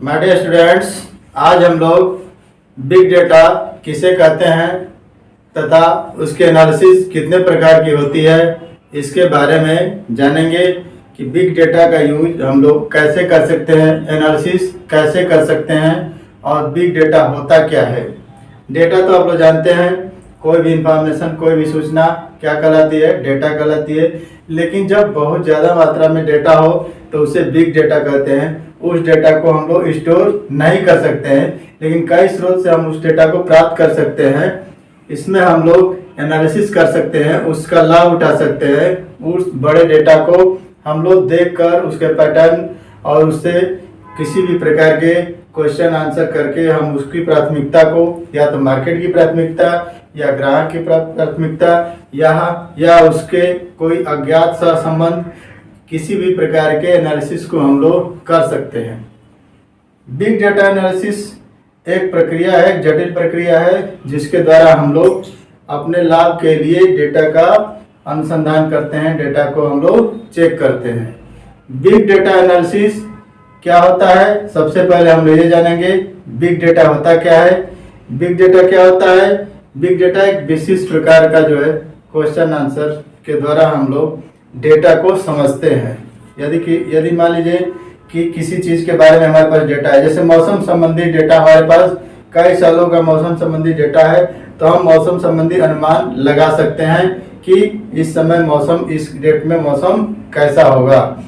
My dear students, आज हम लोग बिग डेटा किसे कहते हैं तथा उसके एनालिसिस कितने प्रकार की होती है इसके बारे में जानेंगे कि बिग डेटा का यूज हम लोग कैसे कर सकते हैं, एनालिसिस कैसे कर सकते हैं और बिग डेटा होता क्या है। डेटा तो आप लोग जानते हैं, कोई भी इंफॉर्मेशन, कोई भी सूचना क्या कहलाती है, डेटा कहलाती है। लेकिन जब बहुत ज़्यादा मात्रा में डेटा हो तो उसे बिग डेटा कहते हैं। उस डेटा को हम लोग स्टोर नहीं कर सकते हैं, लेकिन कई स्रोत से हम उस डेटा को प्राप्त कर सकते हैं। इसमें हम लोग एनालिसिस कर सकते हैं, उसका लाभ उठा सकते हैं। उस बड़े डेटा को हम लोग देखकर उसके पैटर्न और उससे किसी भी प्रकार के क्वेश्चन आंसर करके हम उसकी प्राथमिकता को या तो मार्केट की प्राथमिकता या ग्राहक की प्राथमिकता या उसके कोई अज्ञात सा संबंध, किसी भी प्रकार के एनालिसिस को हम लोग कर सकते हैं। बिग डेटा एनालिसिस एक प्रक्रिया है, एक जटिल प्रक्रिया है, जिसके द्वारा हम लोग अपने लाभ के लिए डेटा का अनुसंधान करते हैं, डेटा को हम लोग चेक करते हैं। बिग डेटा एनालिसिस क्या होता है, सबसे पहले हम ये जानेंगे बिग डेटा होता क्या है। बिग डेटा क्या होता है? बिग डेटा एक विशिष्ट प्रकार का जो है क्वेश्चन आंसर के द्वारा हम लोग डेटा को समझते हैं। यदि मान लीजिए कि किसी चीज़ के बारे में हमारे पास डेटा है, जैसे मौसम संबंधी डेटा, हमारे पास कई सालों का मौसम संबंधी डेटा है, तो हम मौसम संबंधी अनुमान लगा सकते हैं कि इस समय मौसम, इस डेट में मौसम कैसा होगा।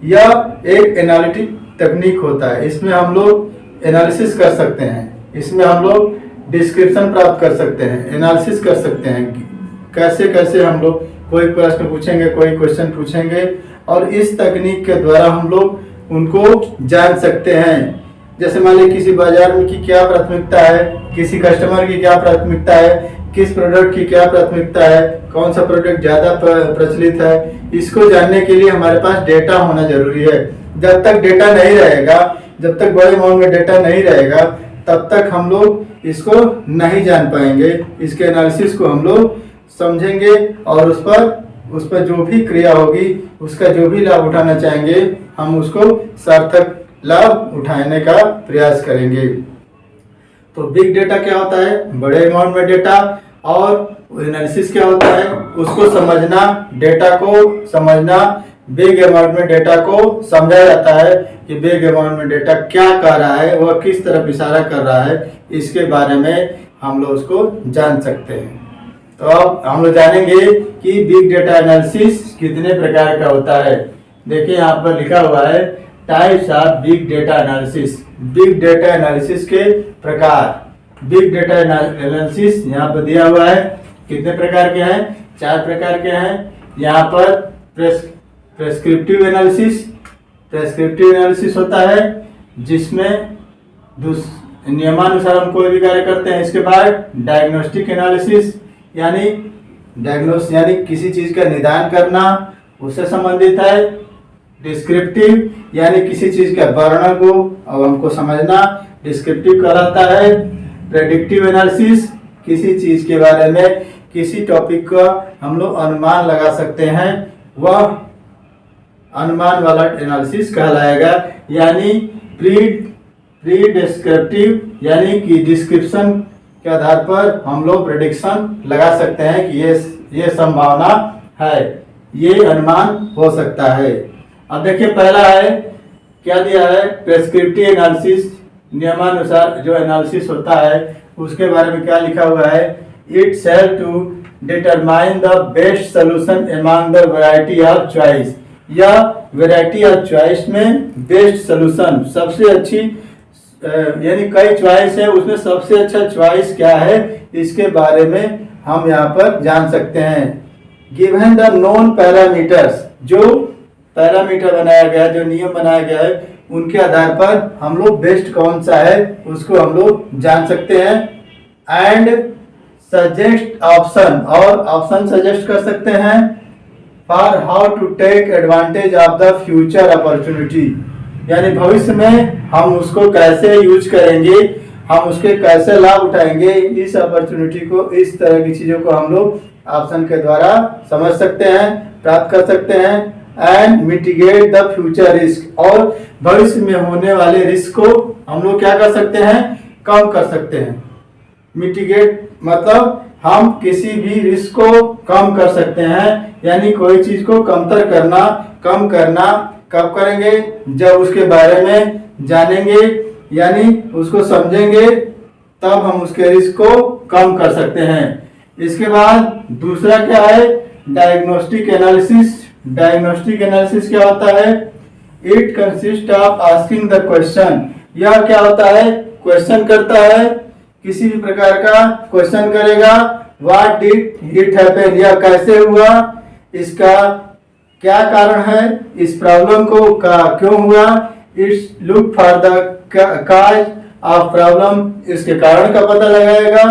यह एक एनालिटिक तकनीक होता है। इसमें हम लोग एनालिसिस कर सकते हैं, इसमें हम लोग डिस्क्रिप्शन प्राप्त कर सकते हैं, एनालिसिस कर सकते हैं। कैसे कैसे हम लोग कोई प्रश्न पूछेंगे, कोई क्वेश्चन पूछेंगे और इस तकनीक के द्वारा हम लोग उनको जान सकते हैं। जैसे मान लीजिए किसी बाजार में की क्या प्राथमिकता है, किसी कस्टमर की क्या प्राथमिकता है, किस प्रोडक्ट की क्या प्राथमिकता है, कौन सा प्रोडक्ट ज़्यादा प्रचलित है, इसको जानने के लिए हमारे पास डेटा होना जरूरी है। जब तक डेटा नहीं रहेगा, जब तक बड़े अमाउंट में डेटा नहीं रहेगा, तब तक हम लोग इसको नहीं जान पाएंगे। इसके एनालिसिस को हम लोग समझेंगे और उस पर जो भी क्रिया होगी, उसका जो भी लाभ उठाना चाहेंगे, हम उसको सार्थक लाभ उठाने का प्रयास करेंगे। तो बिग डेटा क्या होता है? बड़े अमाउंट में डेटा। और एनालिसिस क्या होता है? उसको समझना, डेटा को समझना। बिग अमाउंट में डेटा को समझा जाता है कि बिग अमाउंट में डेटा क्या कर रहा है, वह किस तरफ इशारा कर रहा है, इसके बारे में हम लोग उसको जान सकते हैं। तो अब हम लोग जानेंगे कि बिग डेटा एनालिसिस कितने प्रकार का होता है। देखिए यहाँ पर लिखा हुआ है types of big data analysis. Big data analysis के प्रकार। बिग डेटा एनालिसिस यहाँ पर दिया हुआ है। कितने प्रकार के हैं? 4 प्रकार के हैं। यहाँ पर प्रेस्क्रिप्टिव एनालिसिस। प्रेस्क्रिप्टिव एनालिसिस होता है जिसमें नियमानुसार हम कोई भी कार्य करते हैं। इसके बाद डायग्नोस्टिक एनालिसिस यानी किसी चीज का निदान करना, उससे संबंधित है। डिस्क्रिप्टिव यानी किसी चीज के वर्णन को अब हमको समझना, डिस्क्रिप्टिव कहलाता है। प्रेडिक्टिव एनालिसिस, किसी चीज के बारे में, किसी टॉपिक का हम लोग अनुमान लगा सकते हैं, वह अनुमान वाला एनालिसिस कहलाएगा। यानी प्री डिस्क्रिप्टिव यानी कि डिस्क्रिप्शन के आधार पर हम लोग प्रेडिक्शन लगा सकते हैं कि ये संभावना है, ये अनुमान हो सकता है। अब देखिए पहला है, क्या दिया है? Prescriptive analysis. नियमानुसार जो एनालिसिस होता है उसके बारे में क्या लिखा हुआ है? It's help to determine the best solution among the variety of choice. या वैरायटी ऑफ चॉइस में बेस्ट सोल्यूशन, सबसे अच्छी, यानी कई चॉइस है, उसमें सबसे अच्छा चॉइस क्या है, इसके बारे में हम यहाँ पर जान सकते हैं। गिवन द नोन पैरामीटर्स, जो पैरामीटर बनाया गया है, जो नियम बनाया गया है, उनके आधार पर हम लोग बेस्ट कौन सा है उसको हम लोग जान सकते हैं। एंड सजेस्ट ऑप्शन, और ऑप्शन सजेस्ट कर सकते हैं for how to take advantage of the future opportunity. यानी भविष्य में हम उसको कैसे यूज करेंगे, हम उसके कैसे लाभ उठाएंगे, इस अपॉर्चुनिटी को, इस तरह की चीज़ों को हम लोग ऑप्शन के द्वारा समझ सकते हैं, प्राप्त कर सकते हैं। And mitigate the future risk, और भविष्य में होने वाले रिस्क को हम लोग क्या कर सकते हैं, कम कर सकते हैं। मिटिगेट मतलब हम किसी भी रिस्क को कम कर सकते हैं, यानी कोई चीज को कमतर करना, कम करना कब करेंगे, जब उसके बारे में जानेंगे यानी उसको समझेंगे, तब हम उसके रिस्क को कम कर सकते हैं। इसके बाद दूसरा क्या है, डायग्नोस्टिक एनालिसिस। डायग्नोस्टिक एनालिसिस क्या होता है, it consist of asking the question. यह क्या होता है, क्वेश्चन करता है, किसी भी प्रकार का क्वेश्चन करेगा, व्हाट डिड इट हैपन, यह कैसे हुआ, इसका क्या कारण है, इस प्रॉब्लम को क्यों हुआ, it's look for the cause of problem, इसके कारण का पता लगाएगा।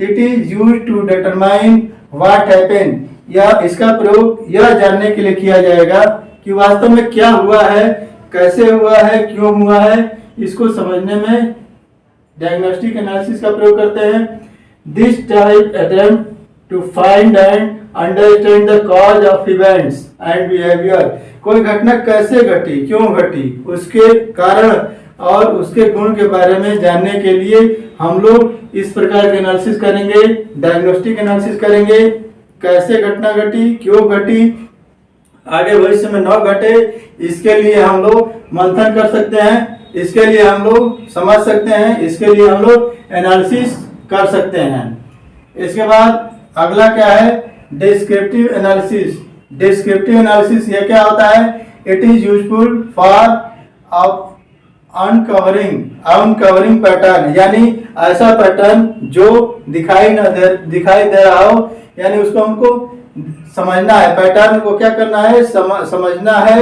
It is used to determine what happen, यह इसका प्रयोग यह जानने के लिए किया जाएगा कि वास्तव में क्या हुआ है, कैसे हुआ है, क्यों हुआ है, इसको समझने में डायग्नोस्टिक एनालिसिस का प्रयोग करते हैं। This type attempt to find and understand the cause of events and behaviour, कोई घटना कैसे घटी, क्यों घटी, उसके कारण और उसके गुण के बारे में जानने के लिए हम लोग इस प्रकार के एनालिसिस करेंगे, डायग्नोस्टिक एनालिसिस करेंगे, कैसे घटना घटी, क्यों घटी, आगे भविष्य में न घटे, इसके लिए हम लोग मंथन कर सकते हैं, इसके लिए हम लोग समझ सकते हैं, इसके लिए हम लोग एनालिसिस कर सकते हैं। इसके बाद अगला क्या है, डिस्क्रिप्टिव एनालिसिस। डिस्क्रिप्टिव एनालिसिस ये क्या होता है, it is useful for uncovering pattern, यानी ऐसा पैटर्न जो दिखाई दे रहा हो, यानी उसको हमको समझना है, पैटर्न को क्या करना है, समझना है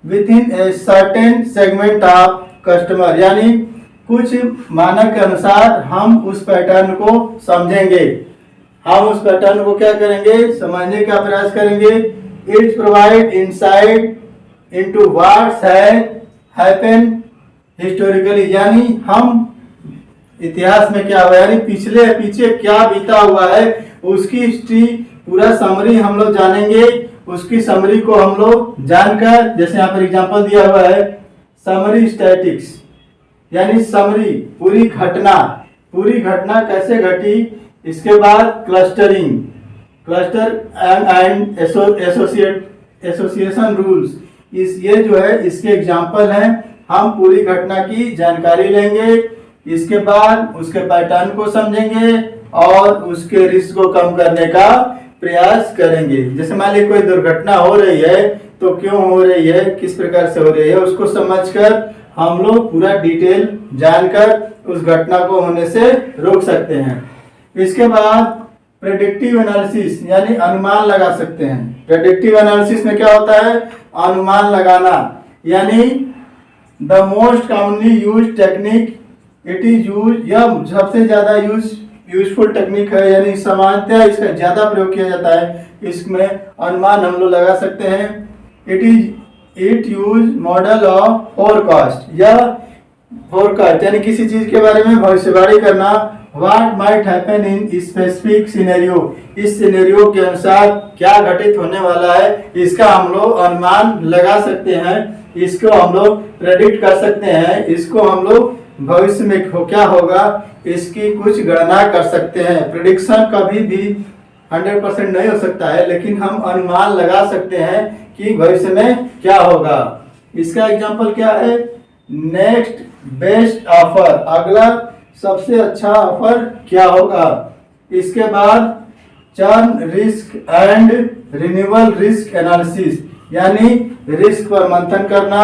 with in a certain segment of customer, यानी कुछ मानक के अनुसार हम उस पैटर्न को समझेंगे, हम उस पैटर्न को क्या करेंगे, समझने का प्रयास करेंगे। It provide insight into what's happen historically, यानी हम इतिहास में क्या हुआ, यानी पीछे क्या बीता हुआ है, उसकी हिस्ट्री पूरा समरी हम लोग जानेंगे। उसकी समरी को हम लोग जानकर, जैसे यहाँ पर एग्जांपल दिया हुआ है, समरी स्टैटिक्स, यानी समरी पूरी घटना कैसे घटी। इसके बाद क्लस्टर एंड एसोसिएशन रूल्स, ये जो है इसके एग्जांपल हैं, हम पूरी घटना की जानकारी लेंगे, इसके बाद उसके पैटर्न को समझेंगे और उसके रिस्क को कम करने का प्रयास करेंगे। जैसे मान लीजिए कोई दुर्घटना हो रही है तो क्यों हो रही है, किस प्रकार से हो रही है, उसको समझकर हम लोग पूरा डिटेल जानकर उस घटना को होने से रोक सकते हैं। इसके बाद प्रेडिक्टिव एनालिसिस, यानी अनुमान लगा सकते हैं। प्रेडिक्टिव एनालिसिस में क्या होता है, अनुमान लगाना, यानी the most commonly use technique, it is use, यह सबसे ज्यादा यूजफुल टेक्निक है, यानी सामान्यतः इसका ज्यादा प्रयोग किया जाता है, इसमें अनुमान हम लोग लगा सकते हैं। It use model of forecast, यह फोरकास्ट यानी किसी चीज के बारे में भविष्यवाणी करना, what might happen in specific scenario, इस सिनेरियो के अनुसार क्या घटित होने वाला है, इसका हम लोग अनुमान लगा सकते हैं, इसको हम लोग प्रेडिक्ट कर सकते हैं, इसको हम लोग भविष्य में क्या होगा इसकी कुछ गणना कर सकते हैं। प्रेडिक्शन कभी भी 100% नहीं हो सकता है, लेकिन हम अनुमान लगा सकते हैं कि भविष्य में क्या होगा। इसका एग्जांपल क्या है, नेक्स्ट बेस्ट ऑफर, अगला सबसे अच्छा ऑफर क्या होगा। इसके बाद churn risk and renewal risk analysis, यानी रिस्क पर मंथन करना,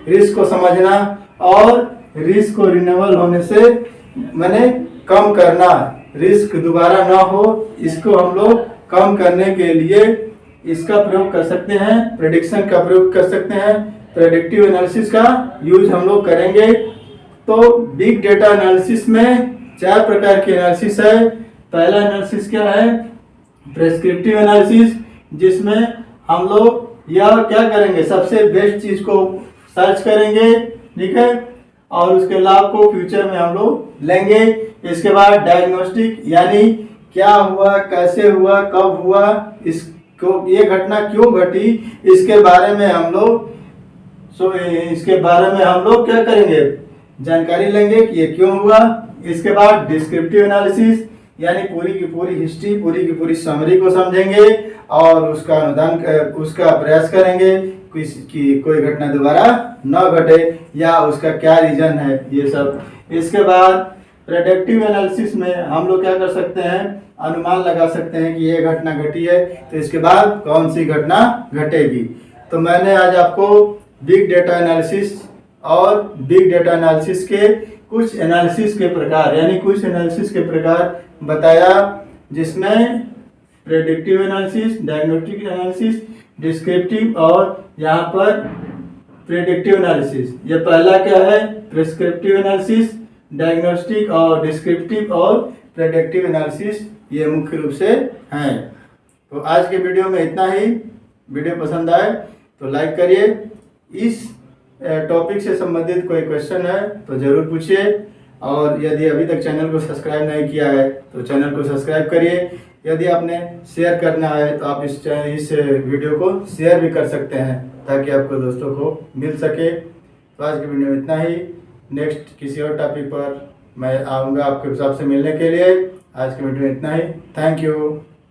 रिस्क को समझना और रिस्क को रिन्यूअल होने से मैंने कम करना, रिस्क दोबारा ना हो, इसको हम लोग कम करने के लिए इसका प्रयोग कर सकते हैं, प्रेडिक्शन का प्रयोग कर सकते हैं, प्रेडिक्टिव एनालिसिस का यूज हम लोग करेंगे। तो बिग डेटा एनालिसिस में 4 प्रकार के एनालिसिस है। पहला एनालिसिस क्या है, प्रेस्क्रिप्टिव एनालिसिस, जिसमें हम लोग यह क्या करेंगे, सबसे बेस्ट चीज को सर्च करेंगे, ठीक है, और उसके लाभ को फ्यूचर में हम लोग लेंगे। इसके बाद डायग्नोस्टिक, यानी क्या हुआ, कैसे हुआ, कब हुआ, क्यों ये घटना क्यों घटी, इसके बारे में हम लोग इसके बारे में हम लोग क्या करेंगे, जानकारी लेंगे कि ये क्यों हुआ। इसके बाद डिस्क्रिप्टिव एनालिसिस यानी पूरी की पूरी हिस्ट्री, पूरी की पूरी समरी को समझेंगे और उसका उसका प्रयास करेंगे कि कोई घटना दोबारा न घटे या उसका क्या रीजन है, ये सब। इसके बाद प्रेडिक्टिव एनालिसिस में हम लोग क्या कर सकते हैं, अनुमान लगा सकते हैं कि ये घटना घटी है तो इसके बाद कौन सी घटना घटेगी। तो मैंने आज आपको बिग डेटा एनालिसिस और बिग डेटा एनालिसिस के कुछ एनालिसिस के प्रकार यानी कुछ एनालिसिस के प्रकार बताया, जिसमें predictive analysis, diagnostic analysis, descriptive और यहाँ पर प्रेडिक्टिव एनालिसिस। ये पहला क्या है, प्रिस्क्रिप्टिव एनालिसिस, डायग्नोस्टिक और डिस्क्रिप्टिव और प्रेडिक्टिव एनालिसिस, ये मुख्य रूप से हैं। तो आज के वीडियो में इतना ही। वीडियो पसंद आए तो लाइक करिए। इस टॉपिक से संबंधित कोई क्वेश्चन है तो ज़रूर पूछिए, और यदि अभी तक चैनल को सब्सक्राइब नहीं किया है तो चैनल को सब्सक्राइब करिए। यदि आपने शेयर करना है तो आप इस वीडियो को शेयर भी कर सकते हैं ताकि आपको दोस्तों को मिल सके। तो आज की वीडियो में इतना ही। नेक्स्ट किसी और टॉपिक पर मैं आऊँगा आपके हिसाब से मिलने के लिए। आज की वीडियो में इतना ही। Thank you.